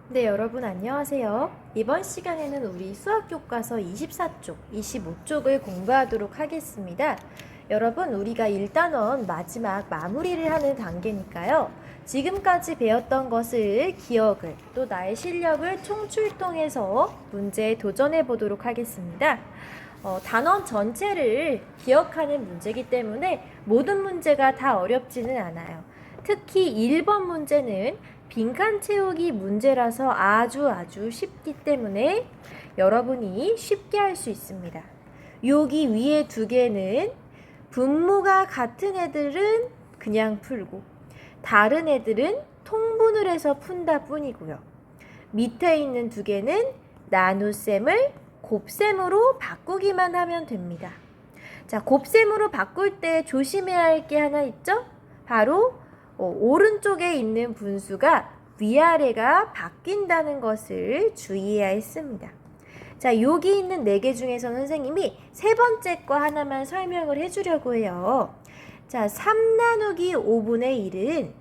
네, 여러분 안녕하세요. 이번 시간에는 우리 수학 교과서 24쪽, 25쪽을 공부하도록 하겠습니다. 여러분, 우리가 1단원 마지막 마무리를 하는 단계니까요. 지금까지 배웠던 것을 기억을, 또 나의 실력을 총출동해서 문제에 도전해 보도록 하겠습니다. 단원 전체를 기억하는 문제이기 때문에 모든 문제가 다 어렵지는 않아요. 특히 1번 문제는 빈칸 채우기 문제라서 아주 쉽기 때문에 여러분이 쉽게 할 수 있습니다. 여기 위에 두 개는 분모가 같은 애들은 그냥 풀고 다른 애들은 통분을 해서 푼다 뿐이고요. 밑에 있는 두 개는 나눗셈을 곱셈으로 바꾸기만 하면 됩니다. 자, 곱셈으로 바꿀 때 조심해야 할 게 하나 있죠? 바로 오른쪽에 있는 분수가 위아래가 바뀐다는 것을 주의해야 했습니다. 자, 여기 있는 4개 중에서 선생님이 세 번째 거 하나만 설명을 해주려고 해요. 자, 3 나누기 5분의 1은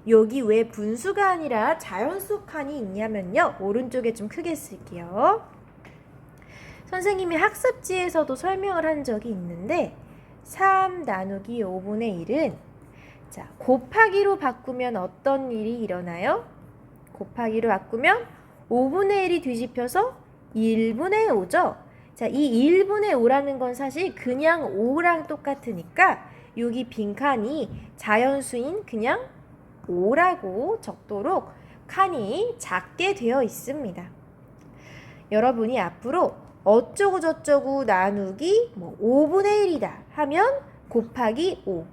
여기 왜 분수가 아니라 자연수 칸이 있냐면요. 오른쪽에 좀 크게 쓸게요. 선생님이 학습지에서도 설명을 한 적이 있는데 3 나누기 5분의 1은 자, 곱하기로 바꾸면 어떤 일이 일어나요? 곱하기로 바꾸면 5분의 1이 뒤집혀서 1분의 5죠. 자, 이 1분의 5라는 건 사실 그냥 5랑 똑같으니까 여기 빈칸이 자연수인 그냥 5라고 적도록 칸이 작게 되어 있습니다. 여러분이 앞으로 어쩌고 저쩌고 나누기 5분의 1이다 하면 곱하기 5.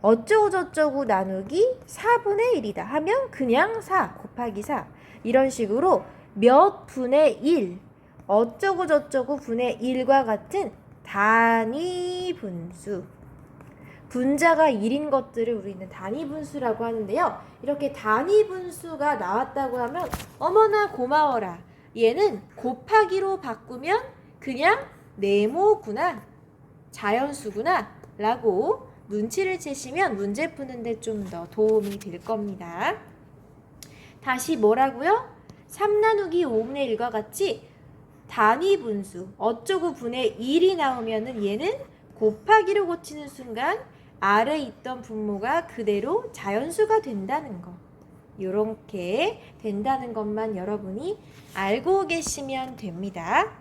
어쩌고 저쩌고 나누기 4분의 1이다 하면 그냥 4 곱하기 4. 이런 식으로 몇 분의 1 어쩌고 저쩌고 분의 1과 같은 단위 분수, 분자가 1인 것들을 우리는 단위 분수라고 하는데요. 이렇게 단위 분수가 나왔다고 하면 어머나 고마워라. 얘는 곱하기로 바꾸면 그냥 네모구나, 자연수구나 라고 눈치를 채시면 문제 푸는데 좀 더 도움이 될 겁니다. 다시 뭐라고요? 3 나누기 5분의 1과 같이 단위 분수 어쩌고 분의 1이 나오면은 얘는 곱하기로 고치는 순간 아래 있던 분모가 그대로 자연수가 된다는 거. 이렇게 된다는 것만 여러분이 알고 계시면 됩니다.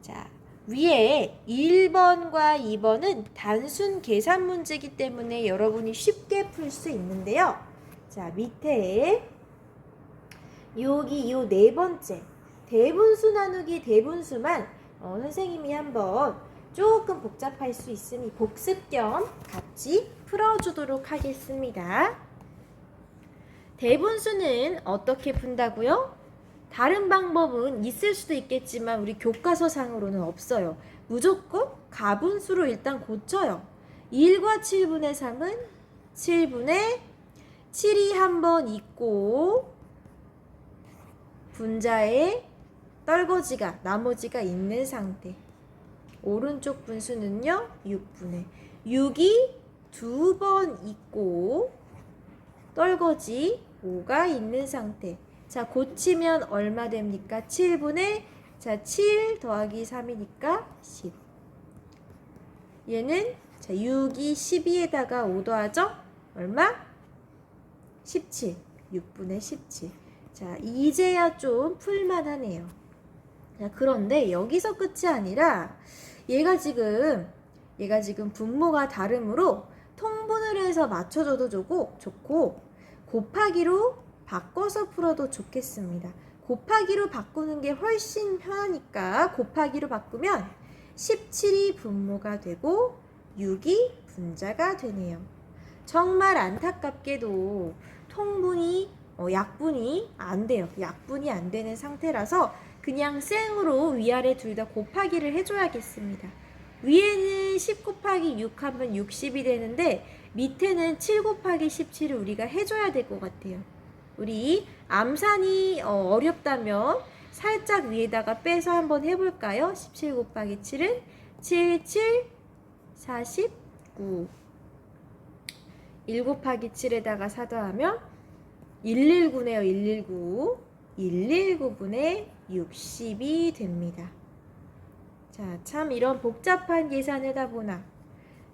자, 위에 1번과 2번은 단순 계산 문제이기 때문에 여러분이 쉽게 풀 수 있는데요. 자, 밑에 여기 요 네 번째 대분수 나누기 대분수만 선생님이 한번 조금 복잡할 수 있으니 복습 겸 같이 풀어주도록 하겠습니다. 대분수는 어떻게 푼다고요? 다른 방법은 있을 수도 있겠지만 우리 교과서상으로는 없어요. 무조건 가분수로 일단 고쳐요. 1과 7분의 3은 7분의 7이 한번 있고 분자에 떨거지가 나머지가 있는 상태. 오른쪽 분수는요 6분의 6이 두 번 있고 떨거지 5가 있는 상태. 자, 고치면 얼마 됩니까? 7분의 자, 7 더하기 3이니까 10. 얘는 자, 6이 12에다가 5 더하죠? 얼마? 17. 6분의 17. 자, 이제야 좀 풀만하네요. 자, 그런데 여기서 끝이 아니라 얘가 지금 분모가 다르므로 통분을 해서 맞춰줘도 좋고 곱하기로 바꿔서 풀어도 좋겠습니다. 곱하기로 바꾸는 게 훨씬 편하니까 곱하기로 바꾸면 17이 분모가 되고 6이 분자가 되네요. 정말 안타깝게도 통분이 약분이 안 돼요. 약분이 안 되는 상태라서 그냥 생으로 위아래 둘 다 곱하기를 해줘야겠습니다. 위에는 10 곱하기 6 하면 60이 되는데 밑에는 7 곱하기 17을 우리가 해줘야 될 것 같아요. 우리 암산이 어렵다면 살짝 위에다가 빼서 한번 해볼까요? 17 곱하기 7은 7, 7, 49. 1 곱하기 7에다가 4 더하면 119네요. 119. 119분의 60이 됩니다. 자, 참 이런 복잡한 계산을 다 보나.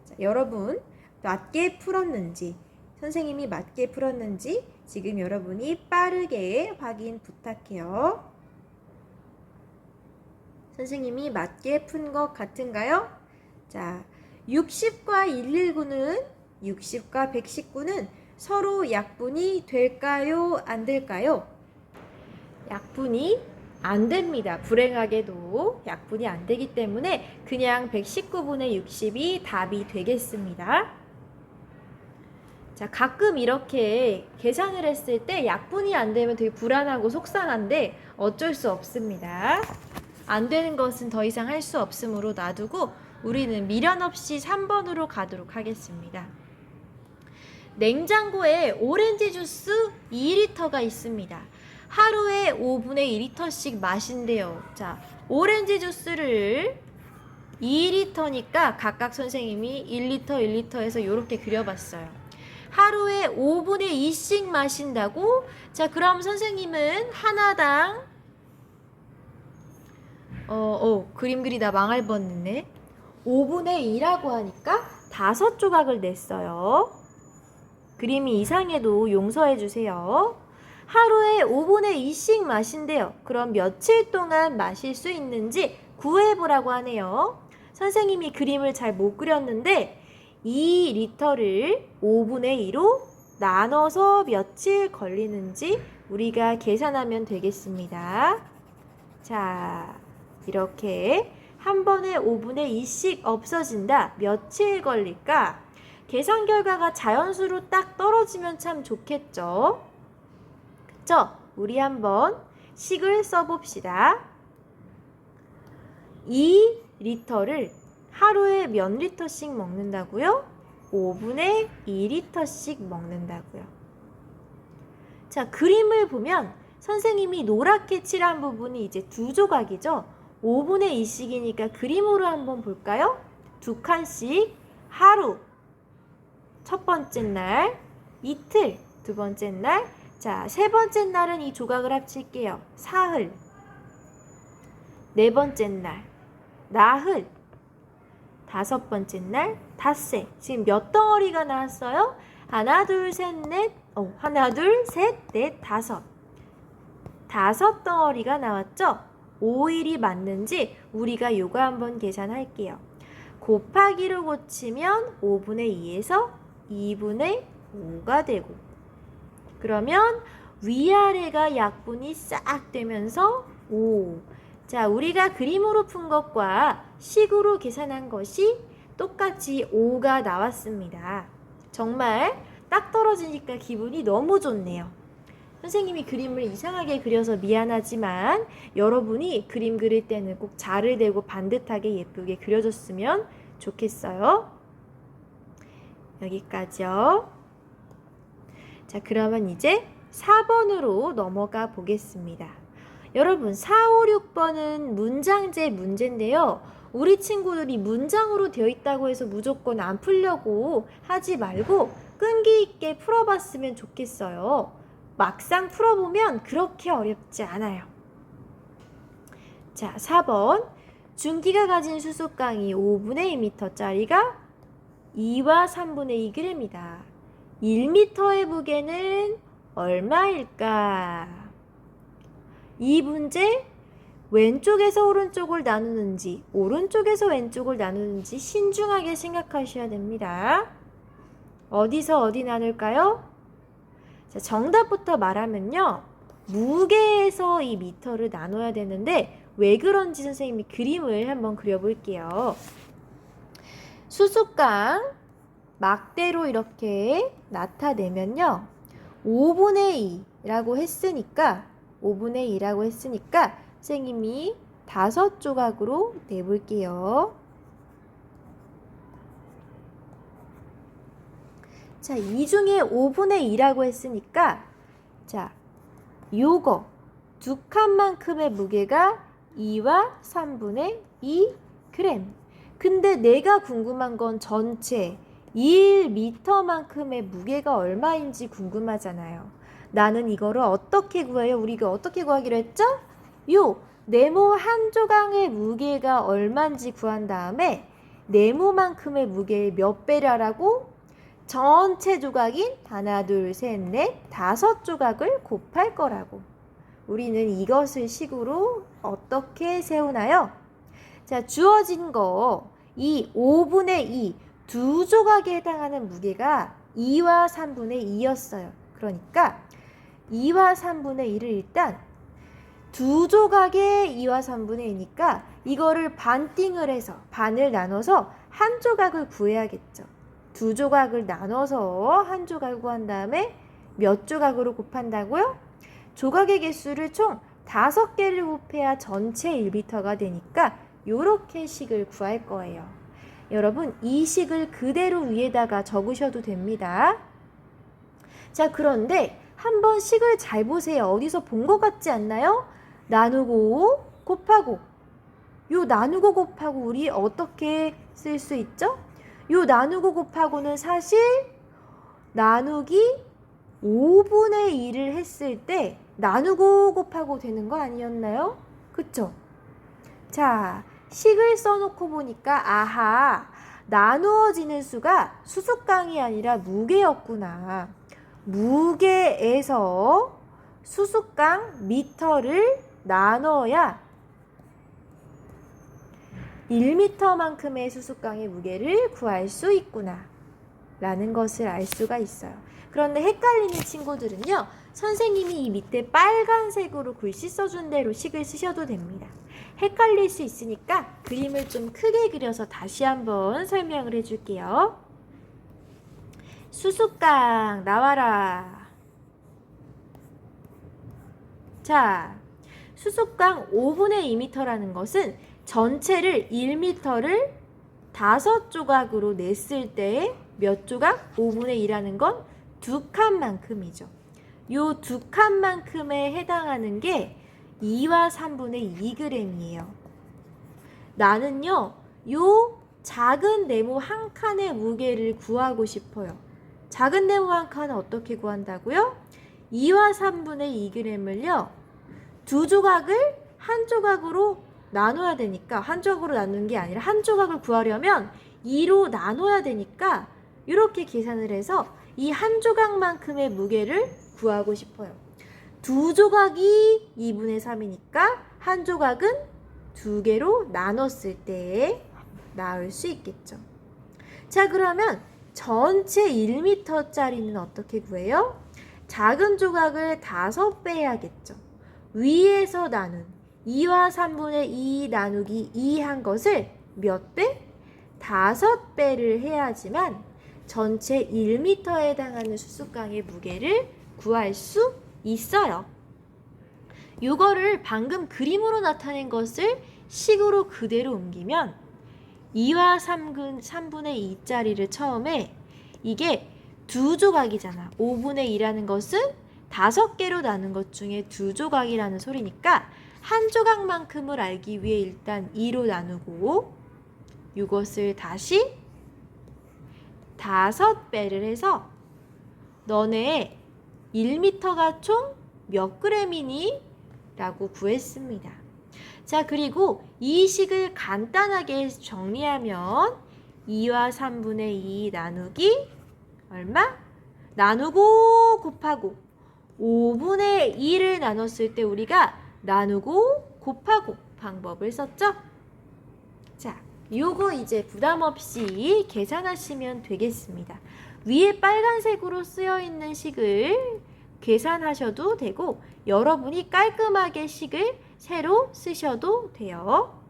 자, 여러분 맞게 풀었는지, 선생님이 맞게 풀었는지 지금 여러분이 빠르게 확인 부탁해요. 선생님이 맞게 푼 것 같은가요? 자, 60과 119는 60과 119는 서로 약분이 될까요? 안 될까요? 약분이 안 됩니다. 불행하게도 약분이 안 되기 때문에 그냥 119분의 60이 답이 되겠습니다. 자, 가끔 이렇게 계산을 했을 때 약분이 안 되면 되게 불안하고 속상한데 어쩔 수 없습니다. 안 되는 것은 더 이상 할 수 없으므로 놔두고 우리는 미련 없이 3번으로 가도록 하겠습니다. 냉장고에 오렌지 주스 2리터가 있습니다. 하루에 5분의 1리터씩 마신대요. 자, 오렌지 주스를 2리터니까 각각 선생님이 1리터, 1리터에서 이렇게 그려봤어요. 하루에 5분의 2씩 마신다고? 자, 그럼 선생님은 하나당 그림 그리다 망할 뻔했네. 5분의 2라고 하니까 5조각을 냈어요. 그림이 이상해도 용서해 주세요. 하루에 5분의 2씩 마신대요. 그럼 며칠 동안 마실 수 있는지 구해보라고 하네요. 선생님이 그림을 잘 못 그렸는데 2리터를 5분의 2로 나눠서 며칠 걸리는지 우리가 계산하면 되겠습니다. 자, 이렇게 한 번에 5분의 2씩 없어진다. 며칠 걸릴까? 계산 결과가 자연수로 딱 떨어지면 참 좋겠죠? 그쵸? 우리 한번 식을 써봅시다. 2리터를 하루에 몇 리터씩 먹는다고요? 5분의 2리터씩 먹는다고요. 자, 그림을 보면 선생님이 노랗게 칠한 부분이 이제 2조각이죠. 5분의 2씩이니까 그림으로 한번 볼까요? 2칸씩 하루, 첫 번째 날, 이틀, 두 번째 날. 자, 세 번째 날은 이 조각을 합칠게요. 사흘. 네 번째 날, 나흘. 다섯 번째 날, 닷새. 지금 몇 덩어리가 나왔어요? 하나, 둘, 셋, 넷. 하나, 둘, 셋, 넷, 다섯. 5덩어리가 나왔죠? 5일이 맞는지 우리가 요거 한번 계산할게요. 곱하기로 고치면 5분의 2에서 2분의 5가 되고, 그러면 위아래가 약분이 싹 되면서 5. 자, 우리가 그림으로 푼 것과 식으로 계산한 것이 똑같이 5가 나왔습니다. 정말 딱 떨어지니까 기분이 너무 좋네요. 선생님이 그림을 이상하게 그려서 미안하지만 여러분이 그림 그릴 때는 꼭 잘을 대고 반듯하게 예쁘게 그려줬으면 좋겠어요. 여기까지요. 자, 그러면 이제 4번으로 넘어가 보겠습니다. 여러분, 4, 5, 6번은 문장제 문제인데요. 우리 친구들이 문장으로 되어 있다고 해서 무조건 안 풀려고 하지 말고 끈기 있게 풀어봤으면 좋겠어요. 막상 풀어보면 그렇게 어렵지 않아요. 자, 4번. 준기가 가진 수소깡이 5분의 2m짜리가 2와 3분의 2g이다. 1m의 무게는 얼마일까? 이 문제 왼쪽에서 오른쪽을 나누는지 오른쪽에서 왼쪽을 나누는지 신중하게 생각하셔야 됩니다. 어디서 어디 나눌까요? 자, 정답부터 말하면요. 무게에서 이 미터를 나눠야 되는데 왜 그런지 선생님이 그림을 한번 그려볼게요. 수수깡 막대로 이렇게 나타내면요. 5분의 2라고 했으니까 선생님이 5조각으로 내볼게요. 자, 이 중에 5분의 2라고 했으니까 자, 요거 두 칸만큼의 무게가 2와 3분의 2g. 근데 내가 궁금한 건 전체 1m만큼의 무게가 얼마인지 궁금하잖아요. 나는 이거를 어떻게 구해요? 우리가 어떻게 구하기로 했죠? 요 네모 한 조각의 무게가 얼마인지 구한 다음에 네모만큼의 무게의 몇 배라고? 전체 조각인 하나, 둘, 셋, 넷, 5조각을 곱할 거라고. 우리는 이것을 식으로 어떻게 세우나요? 자, 주어진 거, 이 5분의 2, 두 조각에 해당하는 무게가 2와 3분의 2였어요. 그러니까 2와 3분의 2를 일단 두 조각의 2와 3분의 2니까 이거를 반띵을 해서 반을 나눠서 한 조각을 구해야겠죠. 두 조각을 나눠서 한 조각을 구한 다음에 몇 조각으로 곱한다고요? 조각의 개수를 총 5개를 곱해야 전체 1m가 되니까 이렇게 식을 구할 거예요. 여러분, 이 식을 그대로 위에다가 적으셔도 됩니다. 자, 그런데 한번 식을 잘 보세요. 어디서 본 것 같지 않나요? 나누고 곱하고. 요 나누고 곱하고 우리 어떻게 쓸 수 있죠? 요 나누고 곱하고는 사실 나누기 5분의 2를 했을 때 나누고 곱하고 되는 거 아니었나요? 그쵸? 자, 식을 써놓고 보니까 아하, 나누어지는 수가 수숫강이 아니라 무게였구나. 무게에서 수숫강 미터를 나눠야 1m만큼의 수숫강의 무게를 구할 수 있구나 라는 것을 알 수가 있어요. 그런데 헷갈리는 친구들은요, 선생님이 이 밑에 빨간색으로 글씨 써준 대로 식을 쓰셔도 됩니다. 헷갈릴 수 있으니까 그림을 좀 크게 그려서 다시 한번 설명을 해줄게요. 수숫강 나와라. 자, 수숫강 5분의 2m라는 것은 전체를 1m를 5조각으로 냈을 때 몇 조각? 5분의 2라는 건 2칸만큼이죠. 요 2칸만큼에 해당하는 게 2와 3분의 2g이에요. 나는요, 요 작은 네모 한 칸의 무게를 구하고 싶어요. 작은 네모 한 칸은 어떻게 구한다고요? 2와 3분의 2g을요, 두 조각을 한 조각으로 나눠야 되니까, 한 조각으로 나누는 게 아니라 한 조각을 구하려면 2로 나눠야 되니까 이렇게 계산을 해서 이 한 조각만큼의 무게를 구하고 싶어요. 두 조각이 2분의 3이니까 한 조각은 2개로 나눴을 때 나올 수 있겠죠. 자, 그러면 전체 1m짜리는 어떻게 구해요? 작은 조각을 5배 해야겠죠. 위에서 나눈 2와 3분의 2 나누기 2 한 것을 몇 배? 5배를 해야지만 전체 1m에 해당하는 수숫강의 무게를 구할 수 있어요. 이거를 방금 그림으로 나타낸 것을 식으로 그대로 옮기면 2와 3분의 2짜리를 처음에 이게 두 조각이잖아. 5분의 2라는 것은 5개로 나눈 것 중에 두 조각이라는 소리니까 한 조각만큼을 알기 위해 일단 2로 나누고 이것을 다시 5배를 해서 너네 1m가 총 몇 g이니? 라고 구했습니다. 자, 그리고 이 식을 간단하게 정리하면 2와 3분의 2 나누기 얼마? 나누고 곱하고 5분의 2를 나눴을 때 우리가 나누고 곱하고 방법을 썼죠? 자, 요거 이제 부담 없이 계산하시면 되겠습니다. 위에 빨간색으로 쓰여 있는 식을 계산하셔도 되고 여러분이 깔끔하게 식을 새로 쓰셔도 돼요.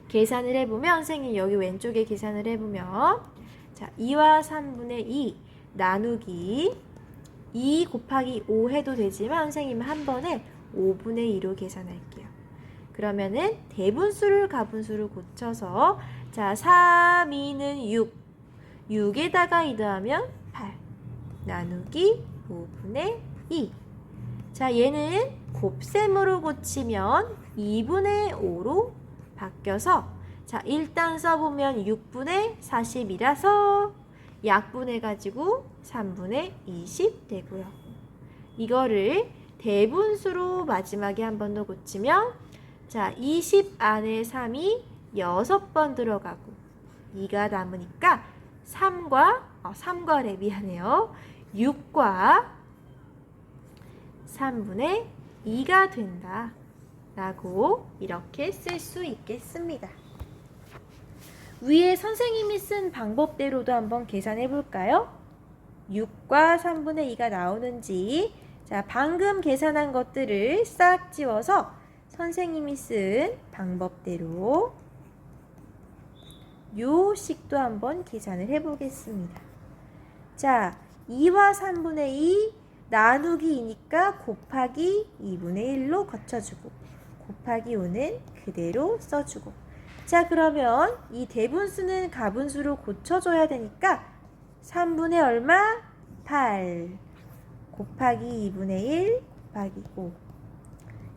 계산을 해보면 선생님 여기 왼쪽에 계산을 해보면 자, 2와 3분의 2 나누기 2 곱하기 5 해도 되지만 선생님은 한 번에 5분의 2로 계산할게요. 그러면은 대분수를 가분수를 고쳐서 자, 3, 2는 6 6에다가 2 더하면 8 나누기 5분의 2 자, 얘는 곱셈으로 고치면 2분의 5로 바뀌어서 자, 일단 써보면 6분의 40이라서 약분해가지고 3분의 20 되고요. 이거를 대분수로 마지막에 한 번 더 고치면 자, 20 안에 3이 6번 들어가고 2가 남으니까 3과 미안해요. 6과 3분의 2가 된다 라고 이렇게 쓸 수 있겠습니다. 위에 선생님이 쓴 방법대로도 한번 계산해 볼까요? 6과 3분의 2가 나오는지, 자, 방금 계산한 것들을 싹 지워서 선생님이 쓴 방법대로 요 식도 한번 계산을 해 보겠습니다. 자, 2와 3분의 2 나누기 2니까 곱하기 2분의 1로 거쳐주고 곱하기 5는 그대로 써주고, 자, 그러면 이 대분수는 가분수로 고쳐줘야 되니까 3분의 얼마? 8 곱하기 2분의 1 곱하기 5.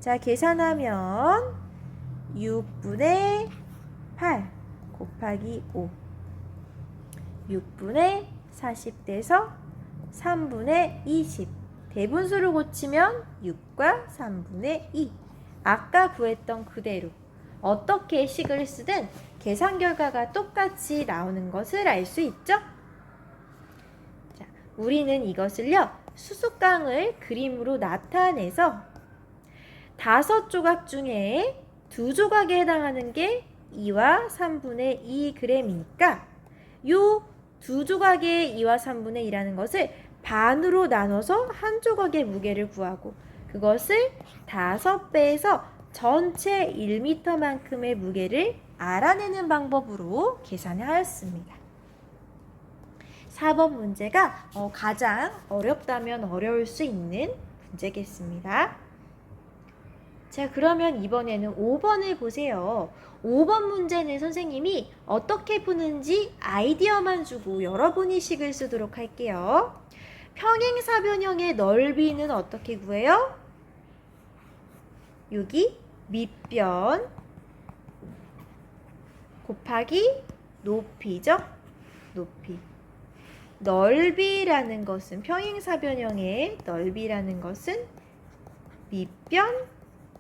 자, 계산하면 6분의 8 곱하기 5 6분의 40 돼서 3분의 20. 대분수를 고치면 6과 3분의 2. 아까 구했던 그대로 어떻게 식을 쓰든 계산 결과가 똑같이 나오는 것을 알 수 있죠? 자, 우리는 이것을요, 수숫강을 그림으로 나타내서 5조각 중에 2조각에 해당하는 게 2와 3분의 2g이니까 요 2조각의 2와 3분의 2라는 것을 반으로 나눠서 한 조각의 무게를 구하고 그것을 5배에서 전체 1m만큼의 무게를 알아내는 방법으로 계산하였습니다. 4번 문제가 가장 어렵다면 어려울 수 있는 문제겠습니다. 자, 그러면 이번에는 5번을 보세요. 5번 문제는 선생님이 어떻게 푸는지 아이디어만 주고 여러분이 식을 쓰도록 할게요. 평행사변형의 넓이는 어떻게 구해요? 여기 밑변 곱하기 높이죠? 높이. 넓이라는 것은, 평행사변형의 넓이라는 것은 밑변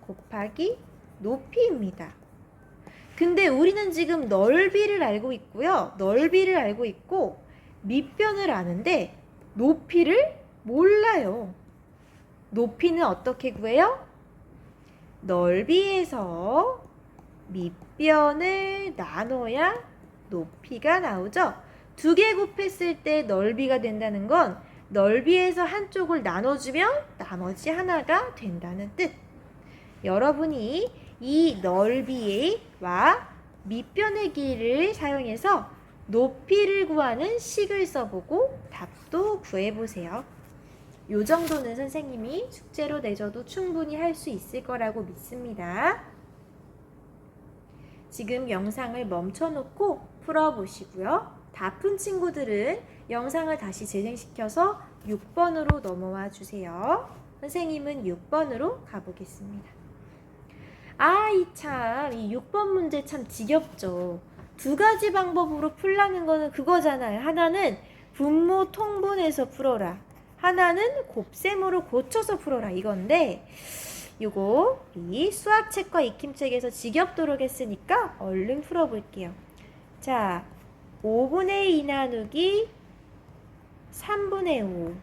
곱하기 높이입니다. 근데 우리는 지금 넓이를 알고 있고요. 넓이를 알고 있고 밑변을 아는데 높이를 몰라요. 높이는 어떻게 구해요? 넓이에서 밑변을 나눠야 높이가 나오죠. 2개 곱했을 때 넓이가 된다는 건 넓이에서 한쪽을 나눠주면 나머지 하나가 된다는 뜻. 여러분이 이 넓이와 밑변의 길이를 사용해서 높이를 구하는 식을 써보고 답도 구해보세요. 요 정도는 선생님이 숙제로 내줘도 충분히 할 수 있을 거라고 믿습니다. 지금 영상을 멈춰놓고 풀어보시고요. 다 푼 친구들은 영상을 다시 재생시켜서 6번으로 넘어와 주세요. 선생님은 6번으로 가보겠습니다. 이 6번 문제 참 지겹죠. 2가지 방법으로 풀라는 거는 그거잖아요. 하나는 분모 통분해서 풀어라. 하나는 곱셈으로 고쳐서 풀어라. 이건데 요거 우리 수학책과 익힘책에서 지겹도록 했으니까 얼른 풀어볼게요. 자, 5분의 2 나누기 3분의 5.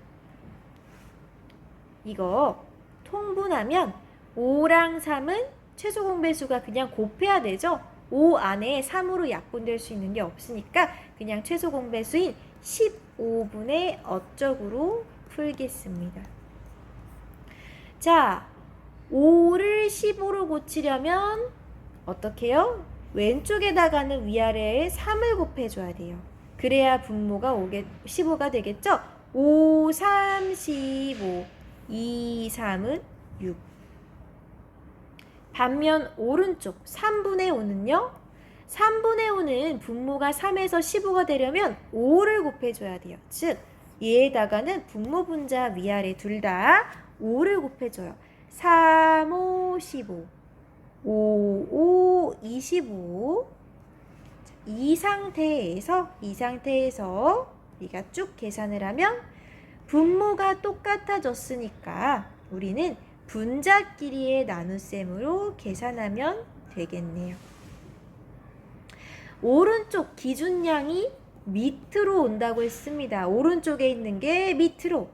이거 통분하면 5랑 3은 최소 공배수가 그냥 곱해야 되죠. 5 안에 3으로 약분될 수 있는 게 없으니까 그냥 최소 공배수인 15분의 어쩌구로 풀겠습니다. 자, 5를 15로 고치려면 어떻게 해요? 왼쪽에다가는 위아래에 3을 곱해줘야 돼요. 그래야 분모가 15가 되겠죠? 5, 3, 15, 2, 3은 6. 반면 오른쪽 3분의 5는요. 3분의 5는 분모가 3에서 15가 되려면 5를 곱해줘야 돼요. 즉 얘에다가는 분모 분자 위아래 둘 다 5를 곱해줘요. 3, 5, 15 5, 5, 25. 이 상태에서 우리가 쭉 계산을 하면 분모가 똑같아졌으니까 우리는 분자끼리의 나눗셈으로 계산하면 되겠네요. 오른쪽 기준량이 밑으로 온다고 했습니다. 오른쪽에 있는 게 밑으로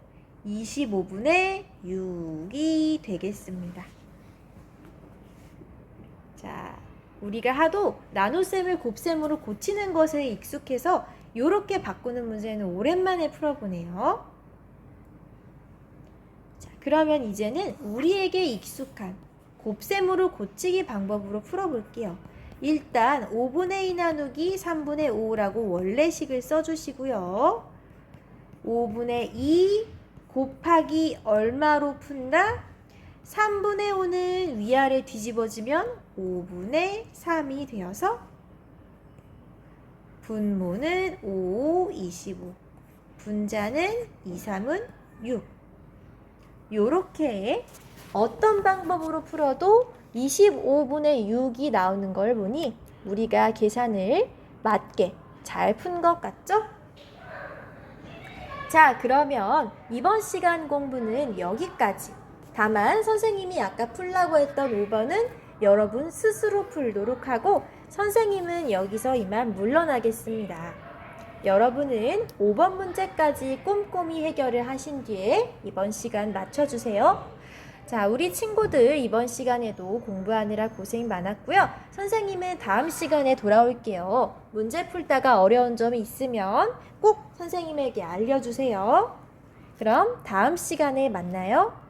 25분의 6이 되겠습니다. 자, 우리가 하도 나눗셈을 곱셈으로 고치는 것에 익숙해서 이렇게 바꾸는 문제는 오랜만에 풀어보네요. 자, 그러면 이제는 우리에게 익숙한 곱셈으로 고치기 방법으로 풀어볼게요. 일단 5분의 2 나누기 3분의 5라고 원래식을 써주시고요. 5분의 2 곱하기 얼마로 푼다? 3분의 5는 위아래 뒤집어지면 5분의 3이 되어서 분모는 5, 25, 분자는 2, 3은 6. 요렇게 어떤 방법으로 풀어도 25분의 6이 나오는 걸 보니 우리가 계산을 맞게 잘 푼 것 같죠? 자, 그러면 이번 시간 공부는 여기까지. 다만 선생님이 아까 풀라고 했던 5번은 여러분 스스로 풀도록 하고 선생님은 여기서 이만 물러나겠습니다. 여러분은 5번 문제까지 꼼꼼히 해결을 하신 뒤에 이번 시간 마쳐주세요. 자, 우리 친구들 이번 시간에도 공부하느라 고생 많았고요. 선생님은 다음 시간에 돌아올게요. 문제 풀다가 어려운 점이 있으면 꼭 선생님에게 알려주세요. 그럼 다음 시간에 만나요.